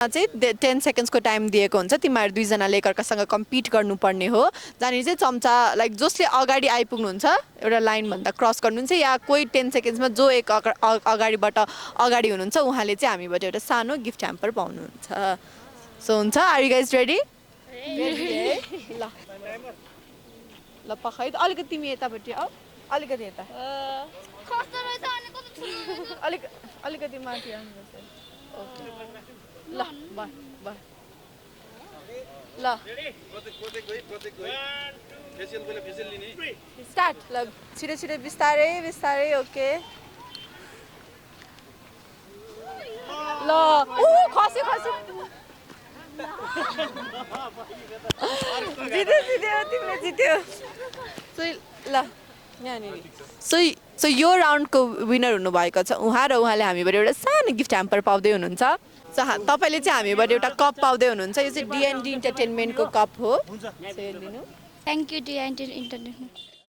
चाहिँ 10 सेकेन्ड्सको टाइम दिएको हुन्छ तिमीहरू दुईजनाले एकअर्कासँग कम्पिट गर्नुपर्ने हो जहाँनिर चाहिँ चम्चा लाइक जसले अगाडि आइपुग्नुहुन्छ एउटा लाइनभन्दा क्रस गर्नुहुन्छ या कोही 10 सेकेन्ड्समा जो एक अगाडिबाट अगाडि हुनुहुन्छ उहाँले चाहिँ हामीबाट एउटा सानो गिफ्ट ह्याम्पर पाउनुहुन्छ सो हुन्छ आर यु गाइज रेडी ल ल पखाइ अलिकति तिमी यतापट्टि आऊ अलिकति यता अलिकति माथि आउनुपर्छ ओके ल भयो ल स्टार्ट ल छिटो छिटो बिस्तारै बिस्तारै ओके ल खस्यो खस्यो जित्यो तिमीले जित्यो ल यहाँनिर सो यो राउन्डको विनर हुनुभएको छ उहाँ र उहाँले हामीबाट एउटा सानो गिफ्ट ह्याम्पर पाउँदै हुनुहुन्छ सो तपाईँले चाहिँ हामीबाट एउटा कप पाउँदै हुनुहुन्छ यो चाहिँ डिएनडी इन्टरटेनमेन्टको कप हो थ्याङ्क यू डिएनडी इन्टरटेनमेन्ट